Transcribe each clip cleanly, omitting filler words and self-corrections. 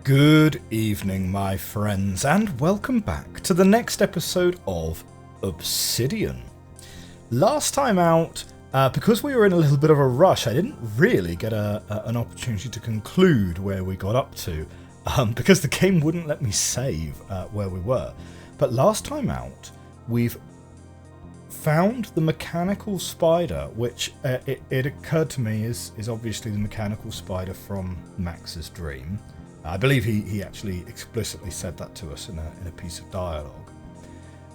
Good evening, my friends, and welcome back to the next episode of Obsidian. Last time out, because we were in a little bit of a rush, I didn't really get an opportunity to conclude where we got up to, because the game wouldn't let me save where we were. But last time out, we've found the mechanical spider, which it occurred to me is obviously the mechanical spider from Max's dream. I believe he actually explicitly said that to us in a piece of dialogue.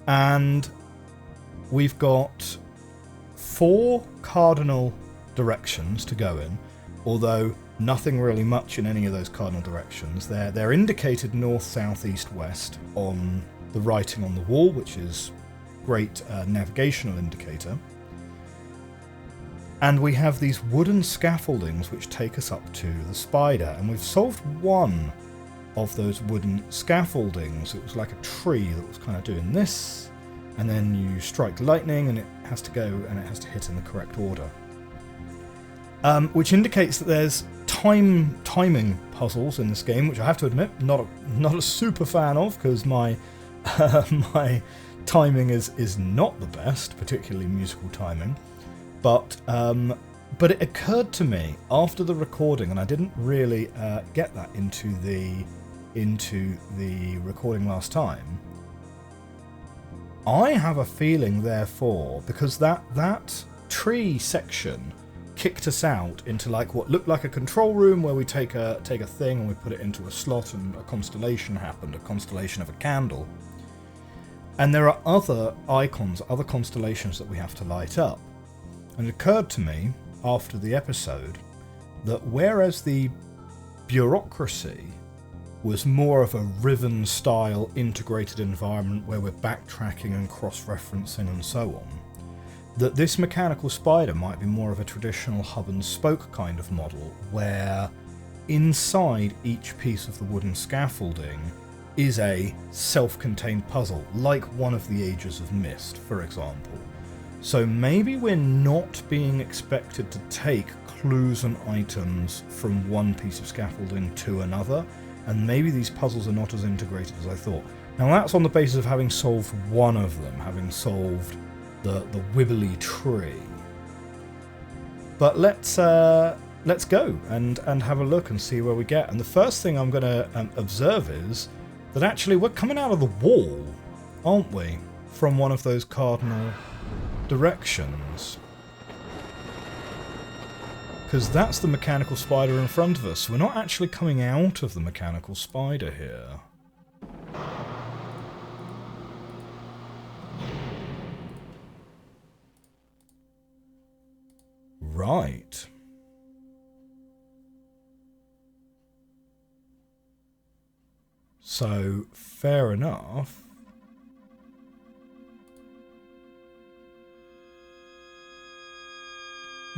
And we've got 4 cardinal directions to go in, although nothing really much in any of those cardinal directions. They're indicated north, south, east, west on the writing on the wall, which is great navigational indicator. And we have these wooden scaffoldings which take us up to the spider, and we've solved one of those wooden scaffoldings. It was like a tree that was kind of doing this, and then you strike lightning and it has to go and it has to hit in the correct order. Which indicates that there's timing puzzles in this game, which I have to admit, not a super fan of, because my my timing is not the best, particularly musical timing. But it occurred to me after the recording, and I didn't really get that into the recording last time. I have a feeling, therefore, because that tree section kicked us out into like what looked like a control room where we take a thing and we put it into a slot, and a constellation happened, a constellation of a candle. And there are other icons, other constellations that we have to light up. And it occurred to me after the episode that whereas the bureaucracy was more of a Riven-style integrated environment where we're backtracking and cross-referencing and so on, that this mechanical spider might be more of a traditional hub-and-spoke kind of model, where inside each piece of the wooden scaffolding is a self-contained puzzle, like one of the Ages of Myst, for example. So maybe we're not being expected to take clues and items from one piece of scaffolding to another, and maybe these puzzles are not as integrated as I thought. Now that's on the basis of having solved one of them, having solved the wibbly tree. But let's go and have a look and see where we get. And the first thing I'm going to observe is that actually we're coming out of the wall, aren't we? From one of those cardinal directions, because that's the mechanical spider in front of us. We're not actually coming out of the mechanical spider here. Right. So, fair enough.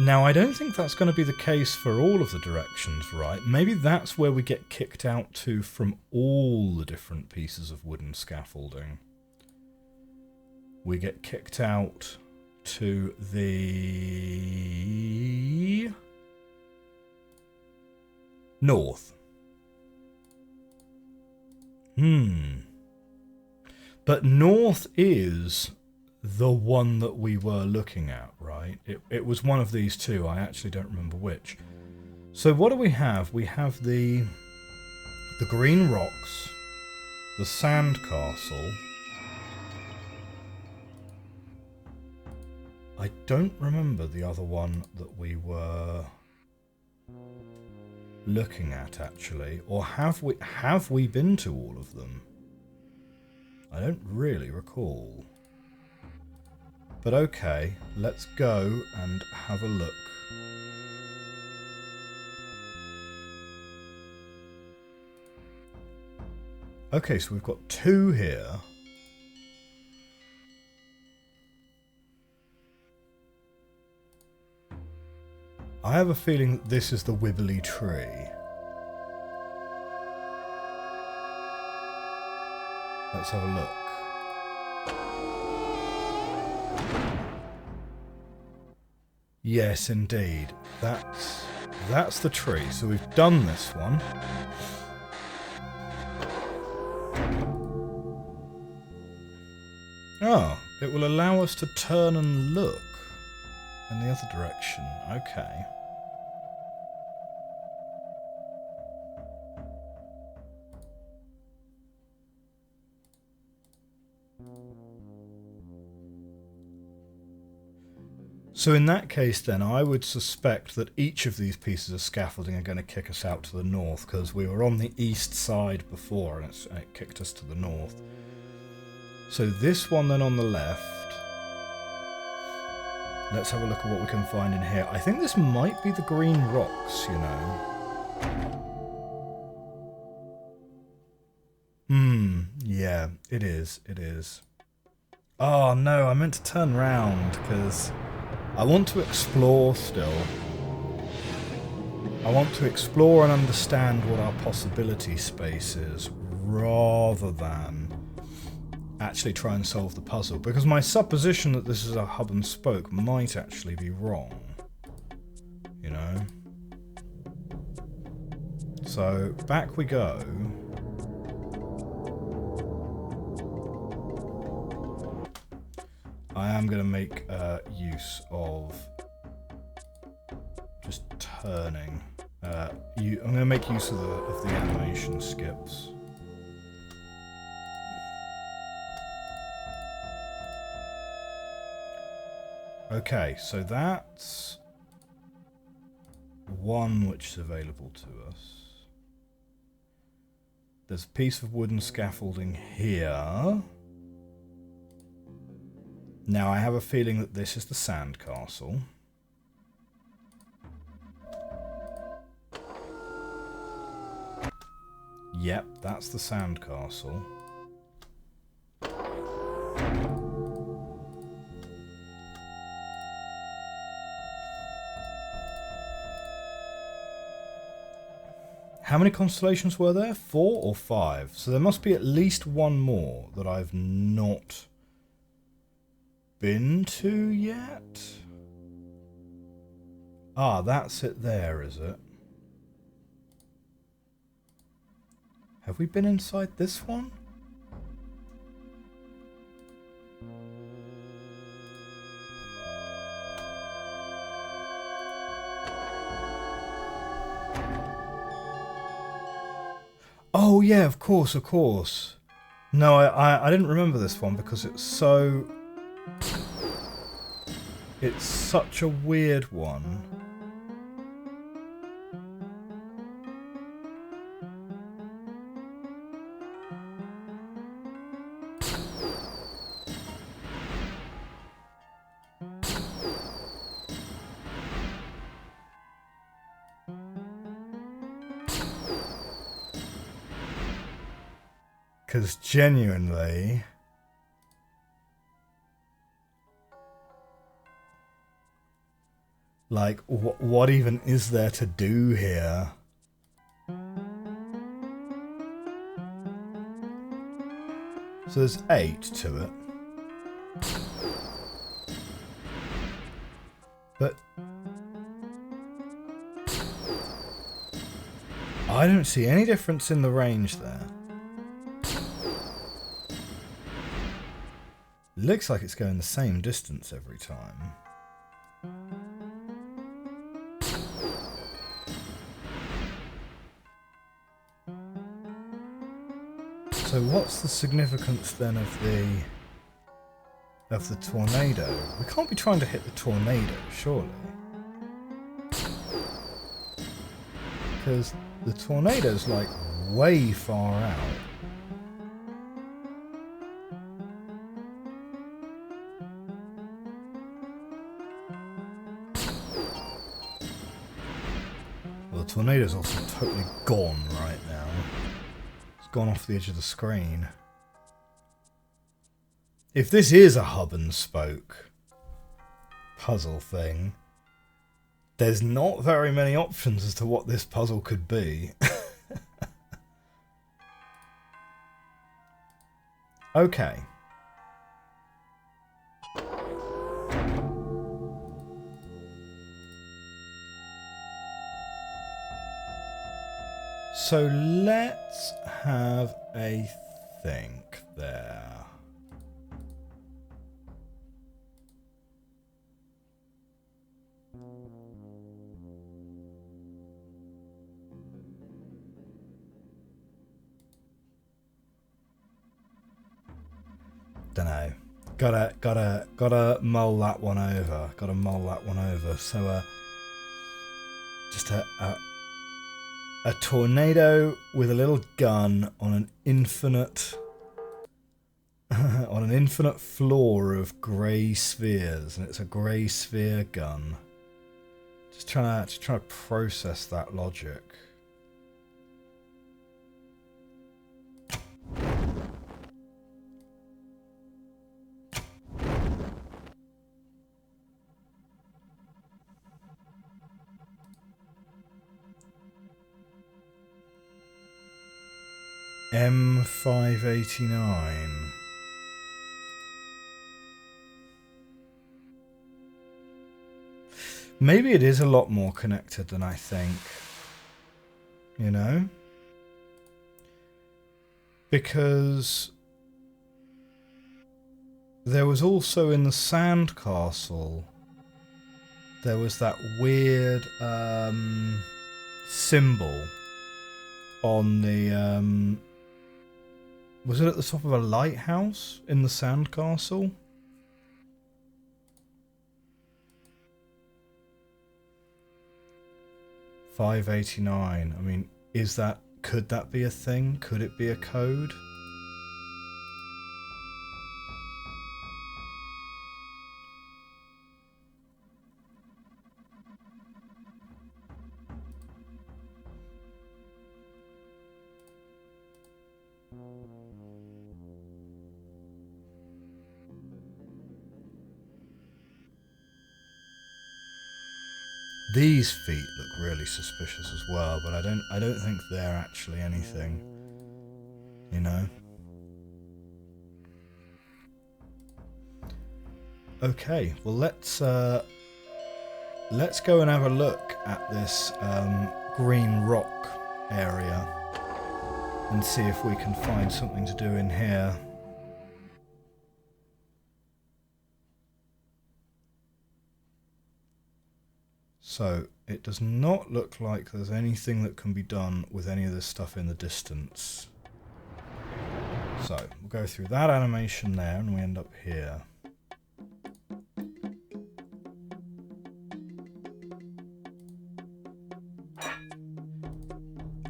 Now, I don't think that's going to be the case for all of the directions, right? Maybe that's where we get kicked out to from all the different pieces of wooden scaffolding. We get kicked out to the north. But north is the one that we were looking at, right? It was one of these two. I actually don't remember which. So what do we have? We have the green rocks, the sand castle. I don't remember the other one that we were looking at, actually. Or have we been to all of them? I don't really recall. But okay, let's go and have a look. Okay, so we've got 2 here. I have a feeling that this is the wibbly tree. Let's have a look. Yes, indeed. That's the tree. So we've done this one. Oh, it will allow us to turn and look in the other direction. Okay. So in that case then, I would suspect that each of these pieces of scaffolding are going to kick us out to the north, because we were on the east side before and it kicked us to the north. So this one then on the left. Let's have a look at what we can find in here. I think this might be the green rocks, you know. Yeah, it is, it is. Oh no, I meant to turn round, because I want to explore still. I want to explore and understand what our possibility space is, rather than actually try and solve the puzzle. Because my supposition that this is a hub and spoke might actually be wrong. You know? So, back we go. I am going to make use of just turning. I'm going to make use of the animation skips. Okay, so that's one which is available to us. There's a piece of wooden scaffolding here. Now, I have a feeling that this is the sandcastle. Yep, that's the sandcastle. How many constellations were there? 4 or 5? So there must be at least one more that I've not been to yet? Ah, that's it there, is it? Have we been inside this one? Oh yeah, of course, of course. No, I didn't remember this one because it's so... It's such a weird one. Because genuinely... Like, what even is there to do here? So there's 8 to it. But... I don't see any difference in the range there. Looks like it's going the same distance every time. So what's the significance then of the tornado? We can't be trying to hit the tornado, surely. Because the tornado's like way far out. Well, the tornado's also totally gone right now. Gone off the edge of the screen. If this is a hub and spoke puzzle thing, there's not very many options as to what this puzzle could be. Okay. So let's have a think there. Dunno. Gotta mull that one over. Gotta mull that one over. So just a tornado with a little gun on an infinite on an infinite floor of grey spheres, and it's a grey sphere gun. Just trying to process that logic. M589. Maybe it is a lot more connected than I think. You know? Because there was also in the sandcastle, there was that weird symbol on the was it at the top of a lighthouse in the sandcastle? $5.89. I mean, could that be a thing? Could it be a code? These feet look really suspicious as well, but I don't think they're actually anything, you know. Okay, well let's go and have a look at this green rock area and see if we can find something to do in here. So, it does not look like there's anything that can be done with any of this stuff in the distance. So, we'll go through that animation there and we end up here.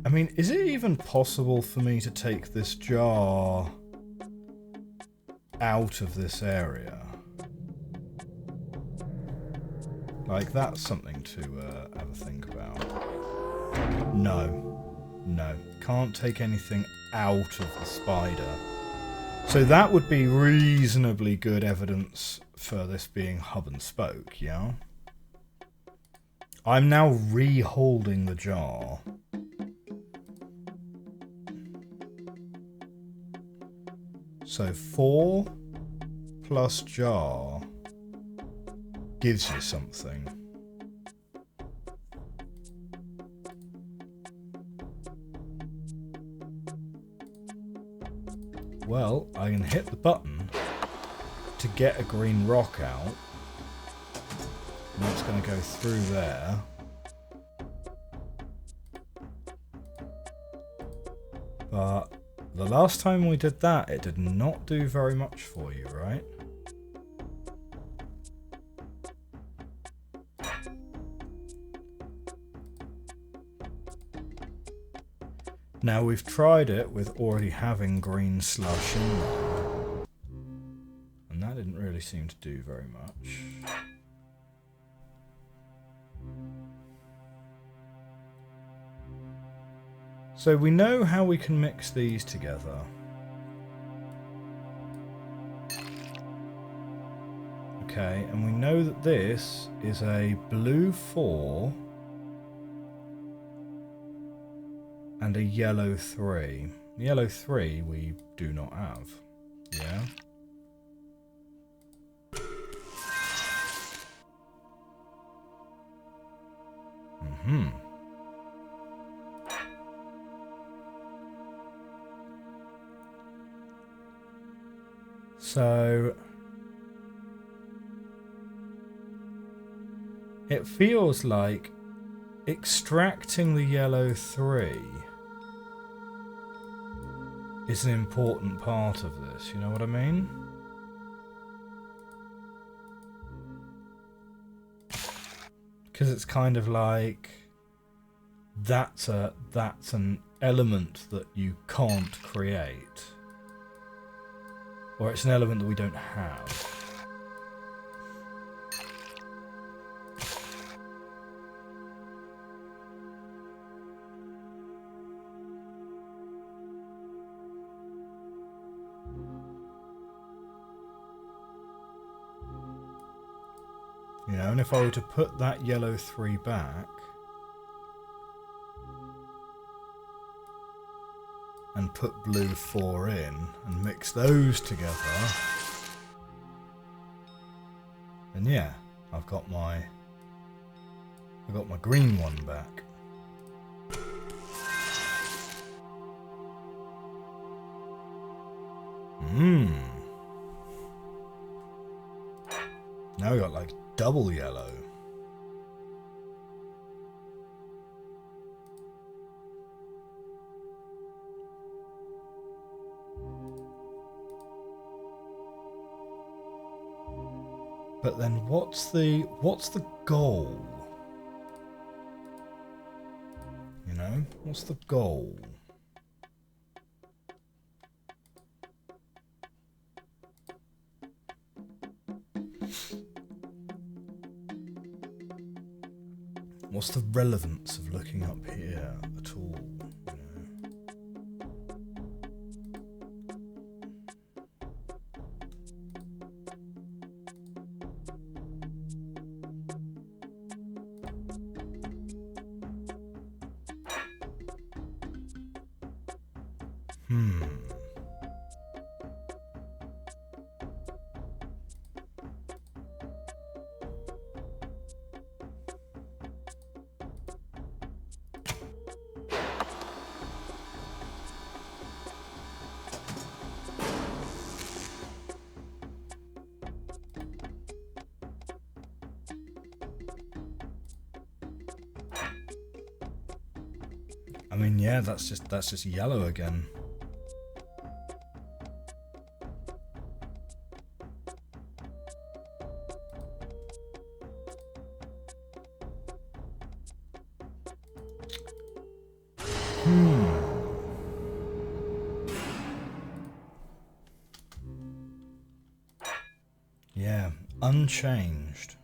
I mean, is it even possible for me to take this jar out of this area? Like, that's something to have a think about. No. Can't take anything out of the spider. So that would be reasonably good evidence for this being hub and spoke, yeah? I'm now re-holding the jar. So 4 plus jar gives you something. Well, I can hit the button to get a green rock out. And that's going to go through there. But the last time we did that, it did not do very much for you, right? Now we've tried it with already having green slush in there, and that didn't really seem to do very much. So we know how we can mix these together. Okay, and we know that this is a blue 4 and a yellow 3. The yellow 3 we do not have. Yeah. So It feels like extracting the yellow 3 is an important part of this, you know what I mean? Because it's kind of like that's an element that you can't create, or it's an element that we don't have. You know, and if I were to put that yellow 3 back and put blue 4 in and mix those together, then yeah, I've got my green one back. Now we got like double yellow. But then what's the goal? You know, what's the goal? What's the relevance of looking up here at all? I mean, yeah, that's just yellow again. Yeah, unchanged.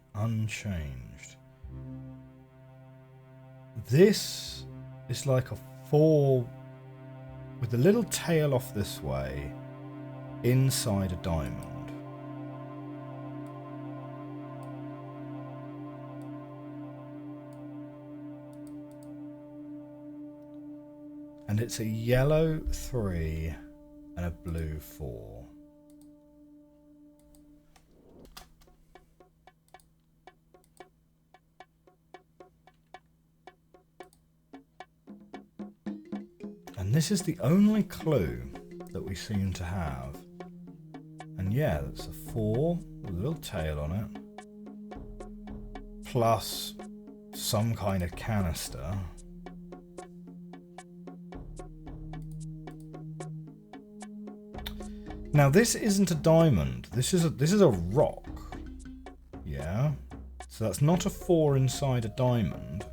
This is like a 4 with a little tail off this way inside a diamond. And it's a yellow 3 and a blue 4. And this is the only clue that we seem to have. And yeah, that's a 4 with a little tail on it. Plus some kind of canister. Now this isn't a diamond. This is a rock. Yeah. So that's not a 4 inside a diamond.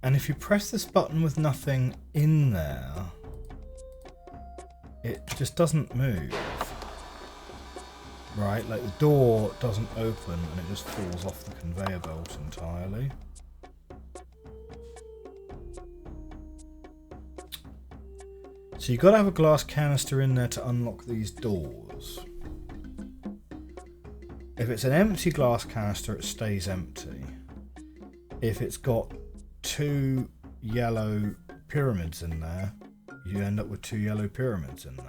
And if you press this button with nothing in there, it just doesn't move. Right, like the door doesn't open and it just falls off the conveyor belt entirely. So you've got to have a glass canister in there to unlock these doors. If it's an empty glass canister, it stays empty. If it's got 2 yellow pyramids in there, you end up with 2 yellow pyramids in there.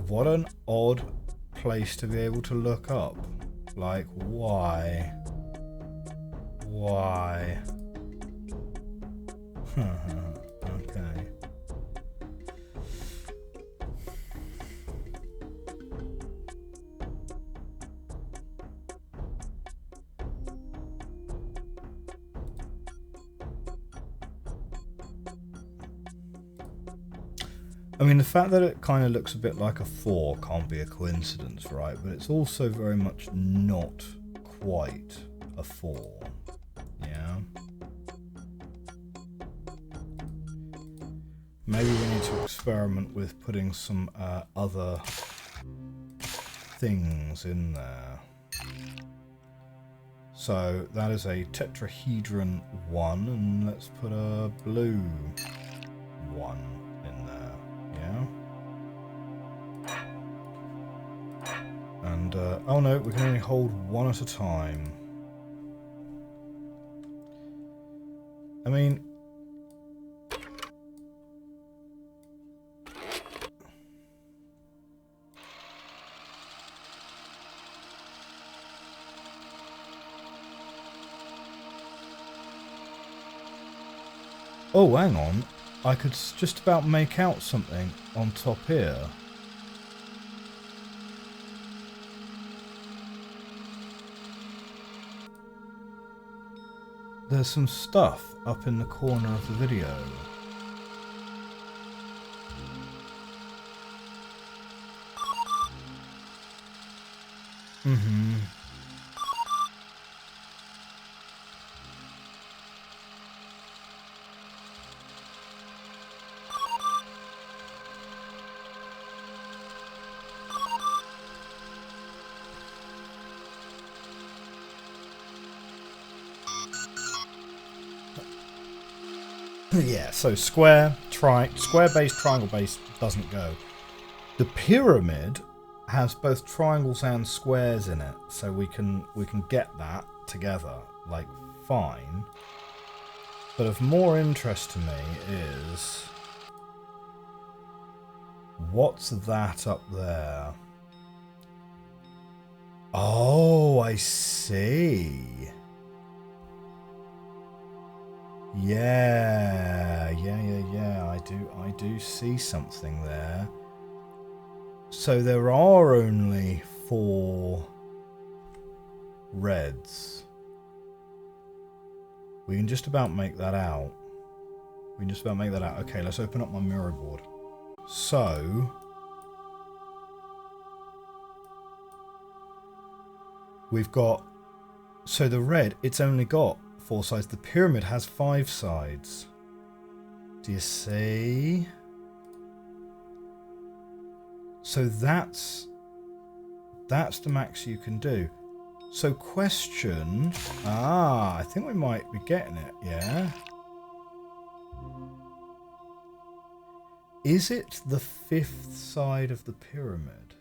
What an odd place to be able to look up. Like, why? Why? Okay. I mean, the fact that it kind of looks a bit like a 4 can't be a coincidence, right? But it's also very much not quite a 4. Yeah? Maybe we need to experiment with putting some other things in there. So that is a tetrahedron 1, and let's put a blue 1 in there. Yeah. And oh no, we can only hold 1 at a time. I mean, oh, hang on. I could just about make out something on top here. There's some stuff up in the corner of the video. Mm-hmm. Yeah, so square based, triangle based doesn't go. The pyramid has both triangles and squares in it, so we can get that together, like, fine. But of more interest to me is what's that up there? Oh, I see. Yeah. I do see something there. So there are only 4 reds. We can just about make that out. Okay, let's open up my mirror board. So we've got, so the red, it's only got 4 sides. The pyramid has 5 sides. Do you see? So that's the max you can do. So question, I think we might be getting it, yeah? Is it the 5th side of the pyramid?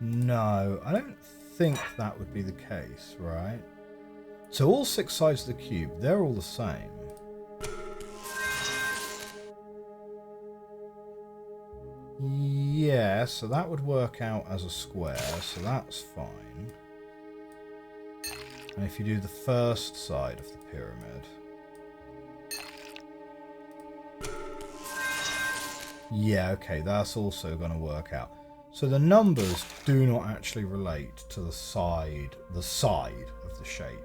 No, I don't think that would be the case, right? So all 6 sides of the cube, they're all the same. Yeah, so that would work out as a square, so that's fine. And if you do the first side of the pyramid, yeah, okay, that's also going to work out. So the numbers do not actually relate to the side of the shape.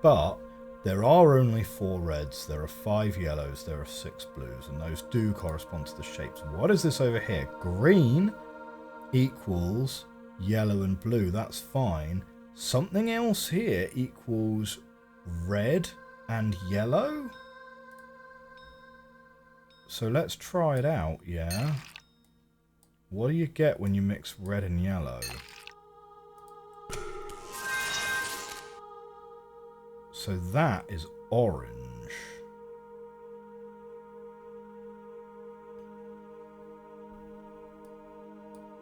But there are only 4 reds, there are 5 yellows, there are 6 blues, and those do correspond to the shapes. What is this over here? Green equals yellow and blue, that's fine. Something else here equals red and yellow? So let's try it out, yeah? What do you get when you mix red and yellow? so that is orange.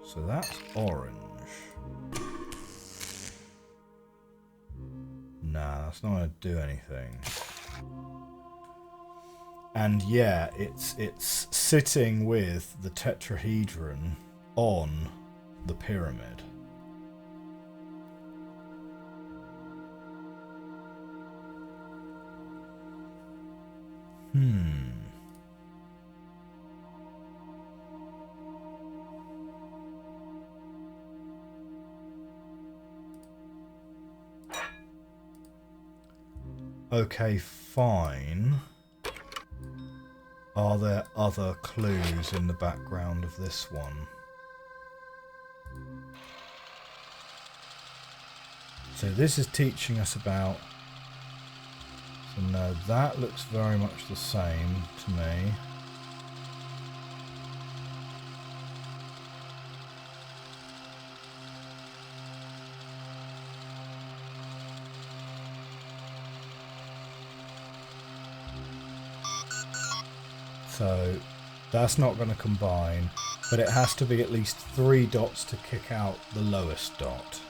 So that's orange. Nah, that's not going to do anything. And yeah, it's sitting with the tetrahedron on the pyramid. Okay, fine. Are there other clues in the background of this one? So this is teaching us about... So no, that looks very much the same to me. So that's not going to combine, but it has to be at least 3 dots to kick out the lowest dot.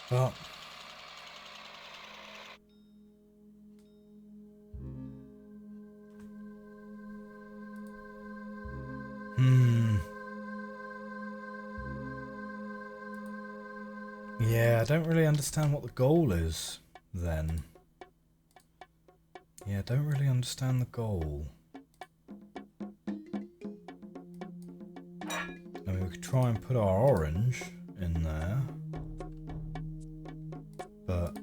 But yeah, I don't really understand what the goal is then. Yeah, I don't really understand the goal. I mean, we could try and put our orange in there. But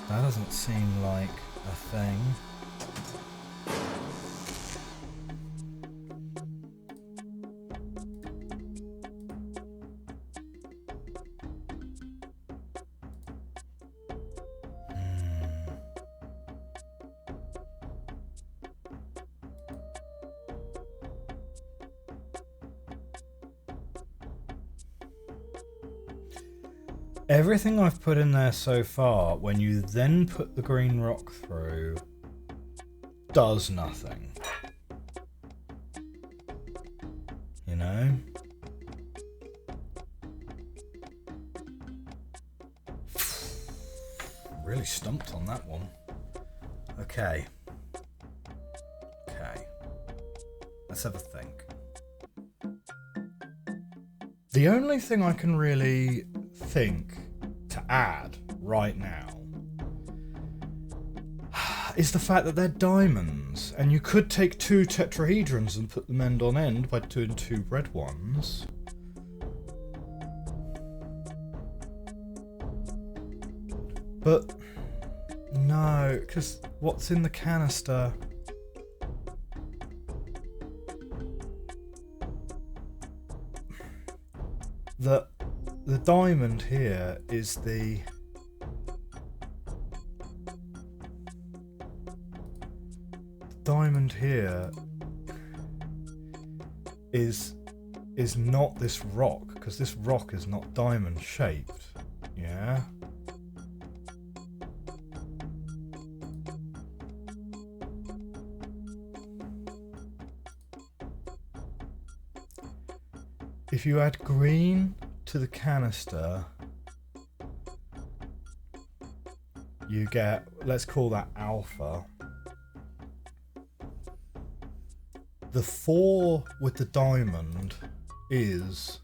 that doesn't seem like a thing. Everything I've put in there so far, when you then put the green rock through, does nothing. You know? Really stumped on that one. Okay. Okay. Let's have a think. The only thing I can really think to add right now is the fact that they're diamonds, and you could take 2 tetrahedrons and put them end on end by doing 2 red ones. But no, because what's in the canister? The diamond here is the diamond here is not this rock, because this rock is not diamond shaped. Yeah. If you add green to the canister, you get, let's call that alpha. The 4 with the diamond is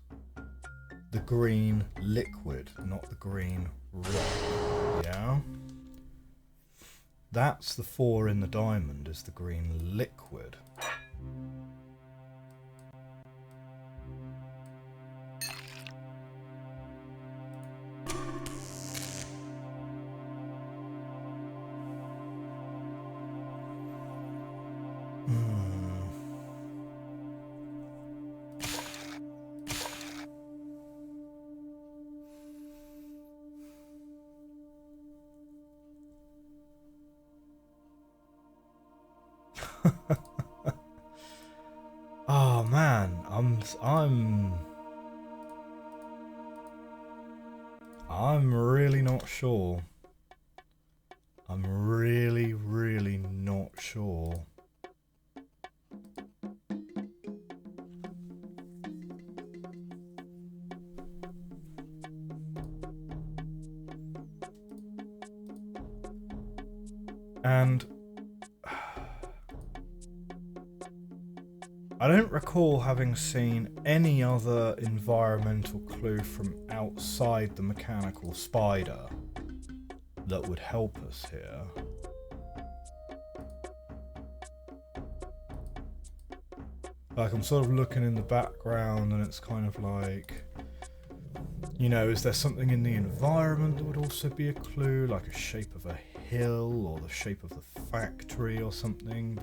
the green liquid, not the green rock. Yeah? That's the 4 in the diamond, is the green liquid. Oh man, I'm really not sure. I'm really not sure. And I don't recall having seen any other environmental clue from outside the mechanical spider that would help us here. Like, I'm sort of looking in the background and it's kind of like, you know, is there something in the environment that would also be a clue, like a shape of a hill or the shape of the factory or something,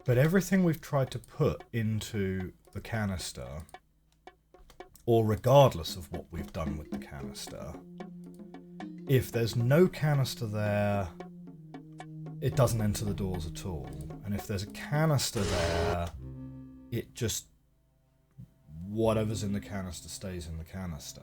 but everything we've tried to put into the canister, or regardless of what we've done with the canister, if there's no canister there, it doesn't enter the doors at all. And if there's a canister there, it just, whatever's in the canister stays in the canister.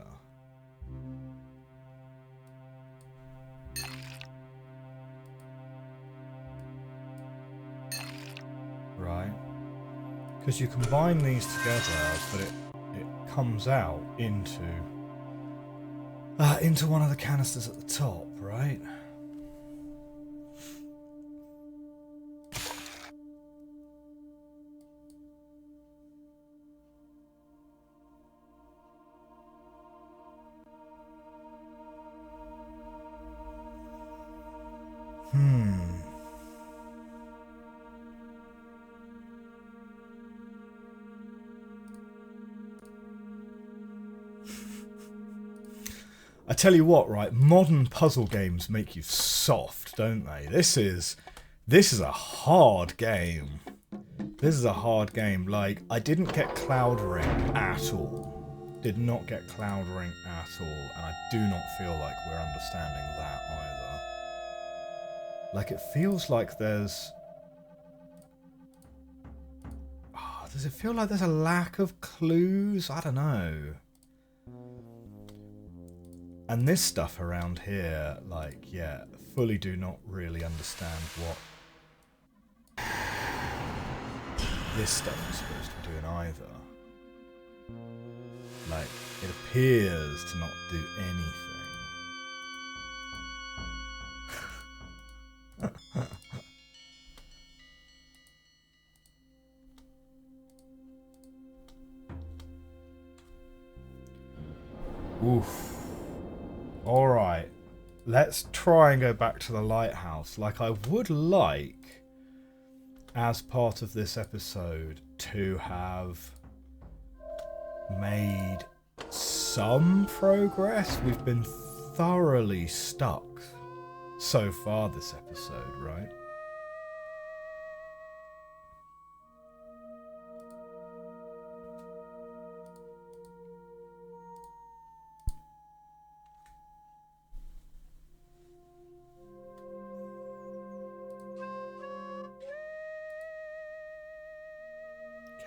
Right? Because you combine these together, but it comes out into one of the canisters at the top, right? I tell you what, right? Modern puzzle games make you soft, don't they? This is a hard game. This is a hard game. Like, I didn't get Cloud Ring at all. Did not get Cloud Ring at all, and I do not feel like we're understanding that either. Like, it feels like there's... Oh, does it feel like there's a lack of clues? I don't know. And this stuff around here, like, yeah, fully do not really understand what this stuff is supposed to be doing either. Like, it appears to not do anything. Oof. Alright, let's try and go back to the lighthouse. Like, I would like, as part of this episode, to have made some progress. We've been thoroughly stuck so far this episode, right?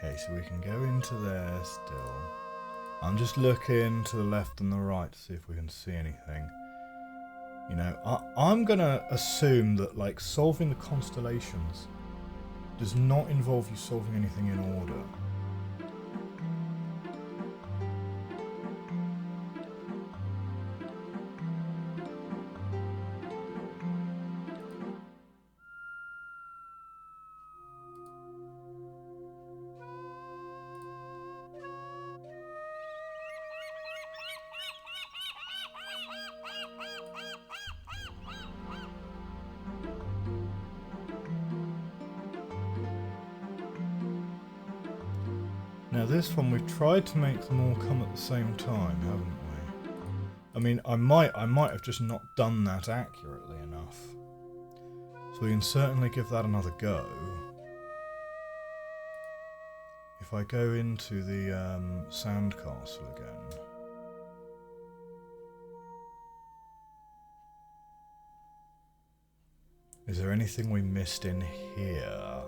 Okay, so we can go into there still. I'm just looking to the left and the right to see if we can see anything. You know, I'm gonna assume that, like, solving the constellations does not involve you solving anything in order. Now this one, we've tried to make them all come at the same time, haven't we? I mean, I might have just not done that accurately enough. So we can certainly give that another go. If I go into the sandcastle again. Is there anything we missed in here?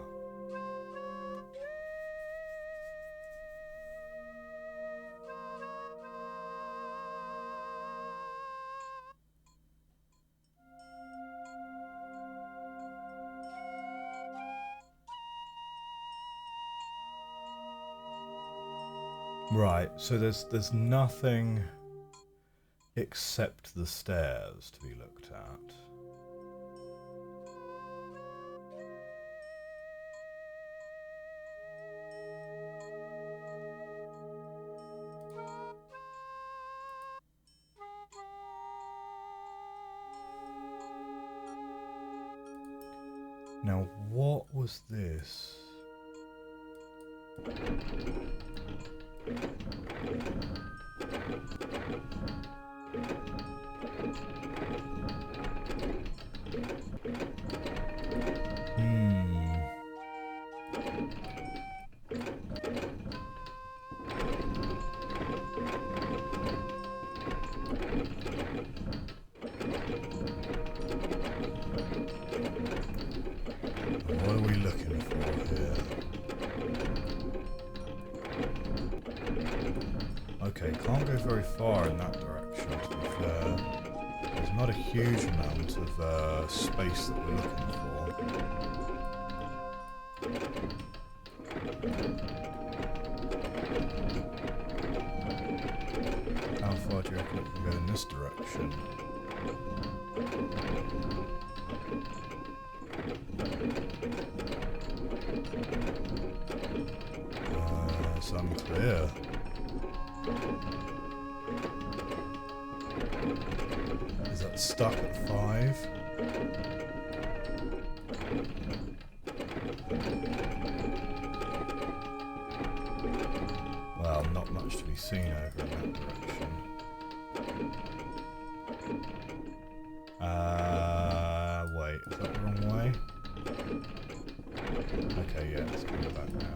Right, so there's nothing except the stairs to be looked at. Now, what was this? What are we looking for here? Okay, can't go very far in that direction, to be fair. There's not a huge amount of space that we're looking for. How far do you reckon it can go in this direction? It's unclear. Is that stuck at 5? Well, not much to be seen over in that direction. Wait, is that the wrong way? Okay, yeah, let's go back now.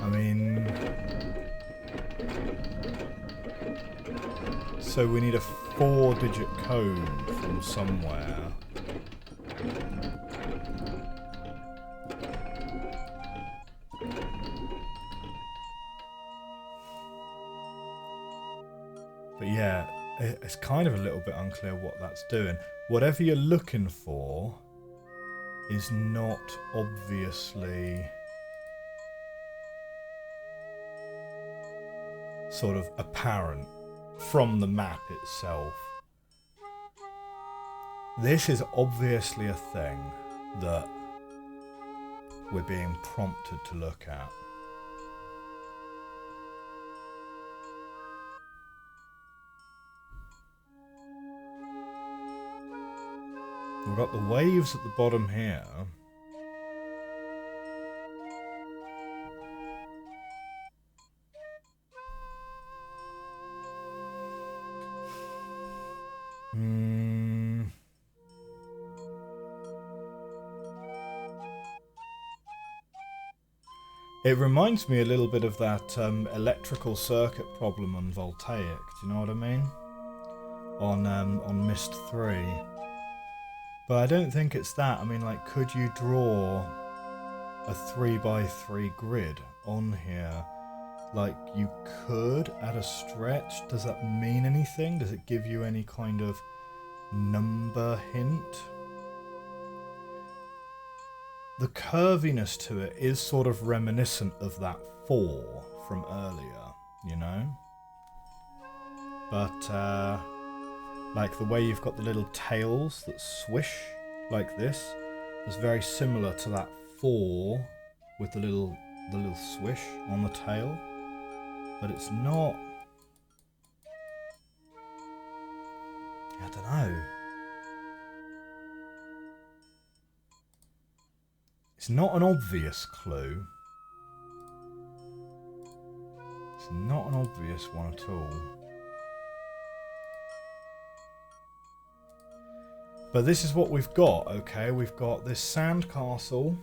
I mean, so we need a 4-digit code from somewhere. But yeah, it's kind of a little bit unclear what that's doing. Whatever you're looking for is not obviously sort of apparent from the map itself. This is obviously a thing that we're being prompted to look at. We've got the waves at the bottom here. It reminds me a little bit of that electrical circuit problem on Voltaic. Do you know what I mean? On Myst 3. But I don't think it's that. I mean, like, could you draw a 3x3 grid on here? Like, you could at a stretch. Does that mean anything? Does it give you any kind of number hint? The curviness to it is sort of reminiscent of that 4 from earlier, you know? But, like the way you've got the little tails that swish like this is very similar to that 4 with the little swish on the tail. But it's not... I don't know. It's not an obvious clue. It's not an obvious one at all. But this is what we've got, okay? We've got this sand castle.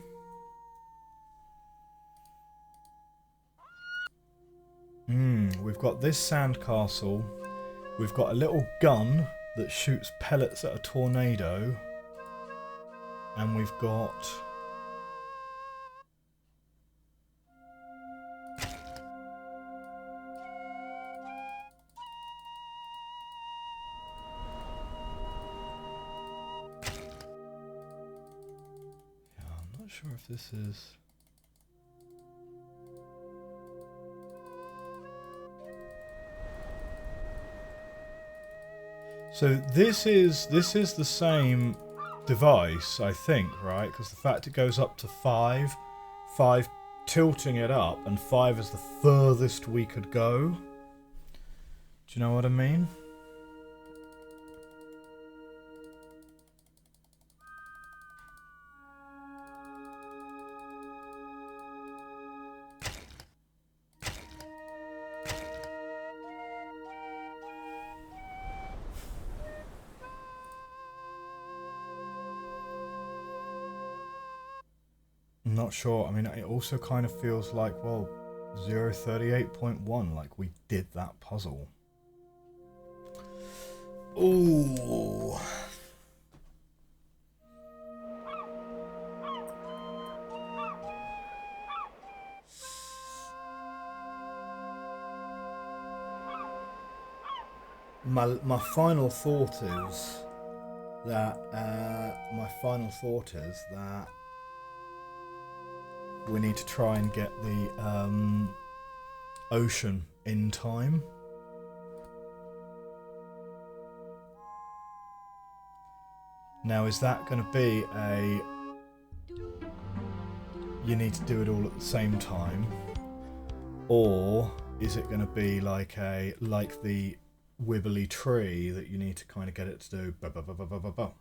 We've got this sand castle. We've got a little gun that shoots pellets at a tornado. And we've got... Yeah, I'm not sure if this is... So this is the same device, I think, right? Because the fact it goes up to 5 tilting it up, and 5 is the furthest we could go. Do you know what I mean? I'm not sure. I mean, it also kind of feels like, well, 038.1, like we did that puzzle. Ooh. My final thought is that we need to try and get the ocean in time. Now, is that going to be a... You need to do it all at the same time? Or is it going to be like the wibbly tree that you need to kind of get it to do ba ba ba ba ba ba ba?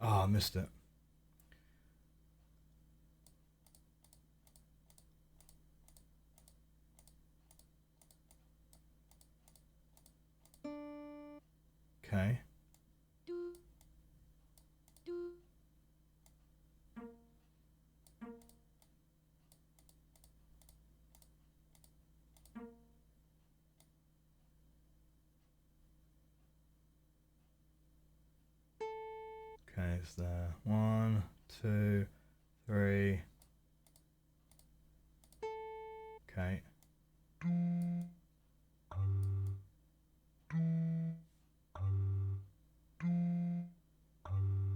Ah, I missed it. Okay. Okay, it's there. 1, 2, 3. Okay.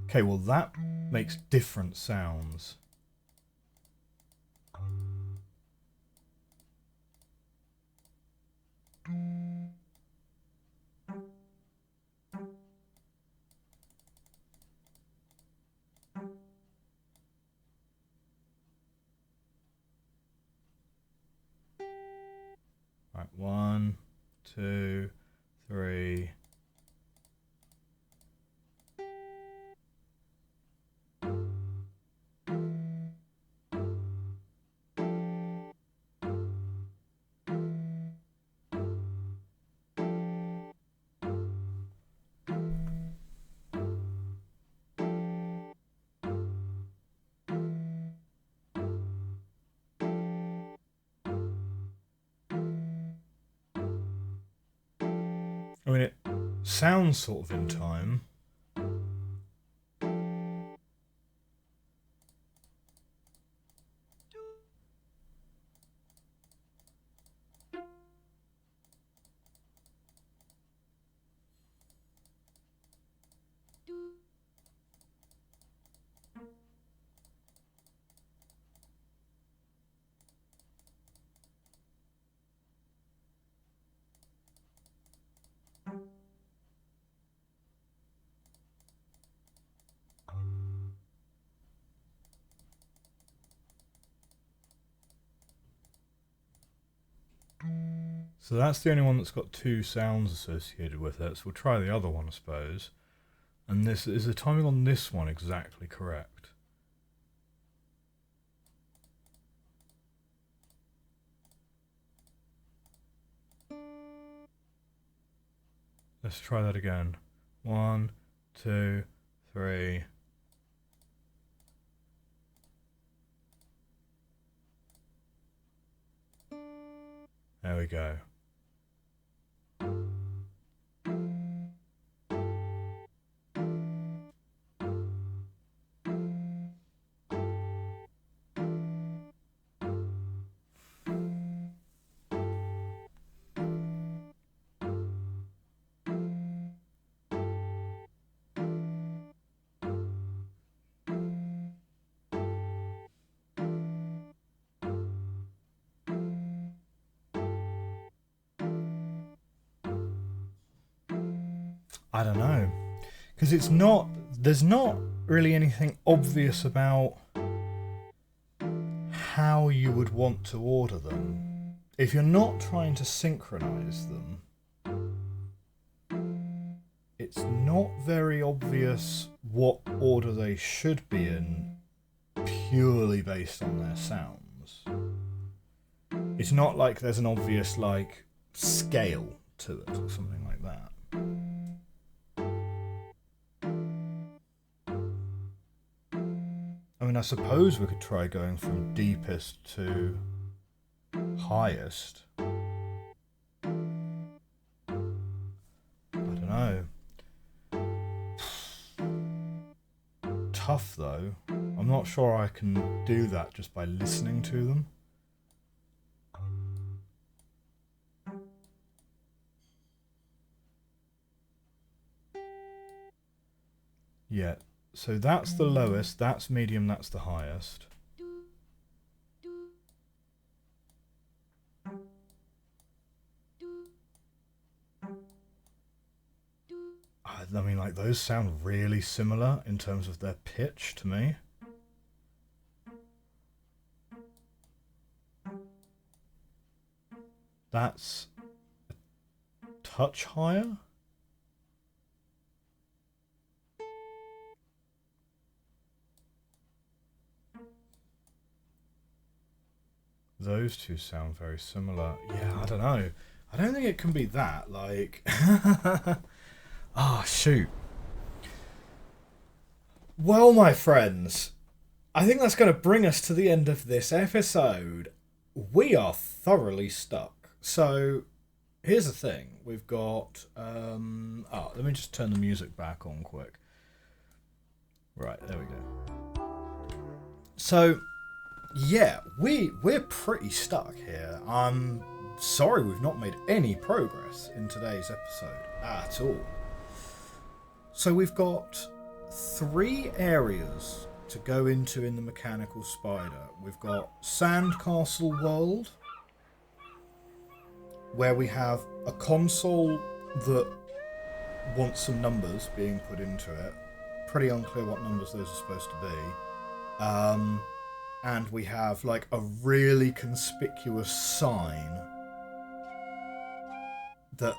Okay, well that makes different sounds. Right, 1, 2, 3. I mean, it sounds sort of in time. So that's the only one that's got 2 sounds associated with it. So we'll try the other one, I suppose. And this is the timing on this one exactly correct. Let's try that again. 1, 2, 3. There we go. I don't know, because there's not really anything obvious about how you would want to order them. If you're not trying to synchronize them, it's not very obvious what order they should be in purely based on their sounds. It's not like there's an obvious like scale to it or something like that. I mean, I suppose we could try going from deepest to highest. I don't know. Tough though. I'm not sure I can do that just by listening to them. Yeah. So that's the lowest, that's medium, that's the highest. I mean, like, those sound really similar in terms of their pitch to me. That's a touch higher. Those two sound very similar. Yeah, I don't know. I don't think it can be that, like... Ah, shoot. Well, my friends, I think that's going to bring us to the end of this episode. We are thoroughly stuck. So, here's the thing. We've got... let me just turn the music back on quick. Right, there we go. So... yeah, we're pretty stuck here. I'm sorry we've not made any progress in today's episode at all. So we've got 3 areas to go into in the Mechanical Spider. We've got Sandcastle World, where we have a console that wants some numbers being put into it. Pretty unclear what numbers those are supposed to be. And we have like a really conspicuous sign that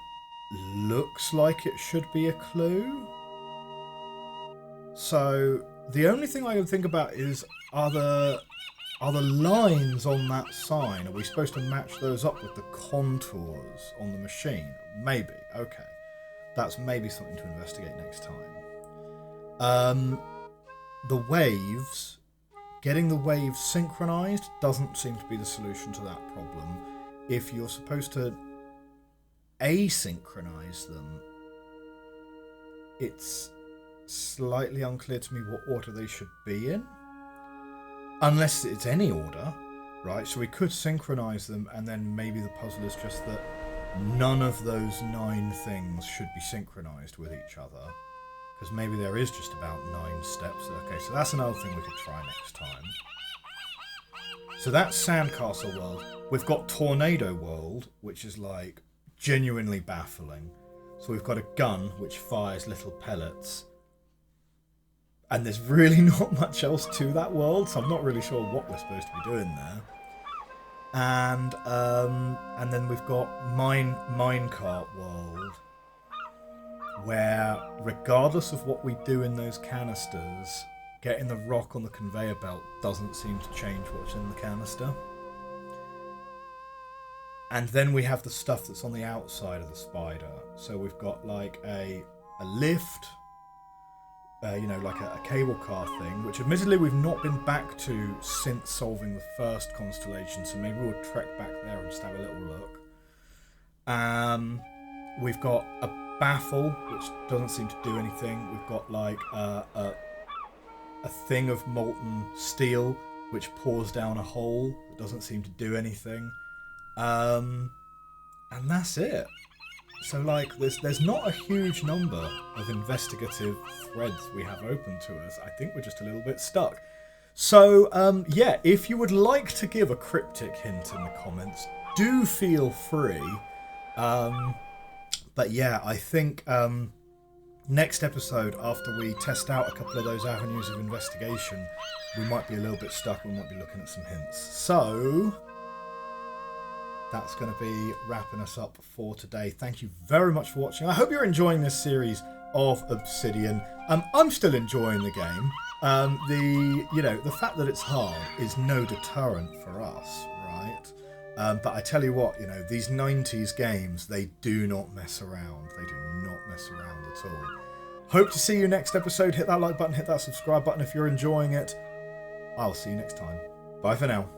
looks like it should be a clue. So the only thing I can think about is are the lines on that sign, are we supposed to match those up with the contours on the machine? Maybe. Okay. That's maybe something to investigate next time. The waves... getting the waves synchronized doesn't seem to be the solution to that problem. If you're supposed to asynchronize them, it's slightly unclear to me what order they should be in. Unless it's any order, right? So we could synchronize them, and then maybe the puzzle is just that none of those 9 things should be synchronized with each other. Because maybe there is just about 9 steps. Okay, so that's another thing we could try next time. So that's Sandcastle World. We've got Tornado World, which is like genuinely baffling. So we've got a gun which fires little pellets. And there's really not much else to that world, so I'm not really sure what we're supposed to be doing there. And then we've got Minecart World, where regardless of what we do in those canisters, getting the rock on the conveyor belt doesn't seem to change what's in the canister. And then we have the stuff that's on the outside of the spider. So we've got like a lift, like a cable car thing, which admittedly we've not been back to since solving the first constellation, so maybe we'll trek back there and just have a little look. We've got a baffle, which doesn't seem to do anything. We've got like a thing of molten steel, which pours down a hole that doesn't seem to do anything. And that's it. So like there's not a huge number of investigative threads we have open to us. I think we're just a little bit stuck. So yeah, if you would like to give a cryptic hint in the comments, do feel free. But yeah, I think next episode, after we test out a couple of those avenues of investigation, we might be a little bit stuck. We might be looking at some hints. So that's going to be wrapping us up for today. Thank you very much for watching. I hope you're enjoying this series of Obsidian. I'm still enjoying the game. The fact that it's hard is no deterrent for us, right? But I tell you what, these 90s games, they do not mess around. They do not mess around at all. Hope to see you next episode. Hit that like button, hit that subscribe button if you're enjoying it. I'll see you next time. Bye for now.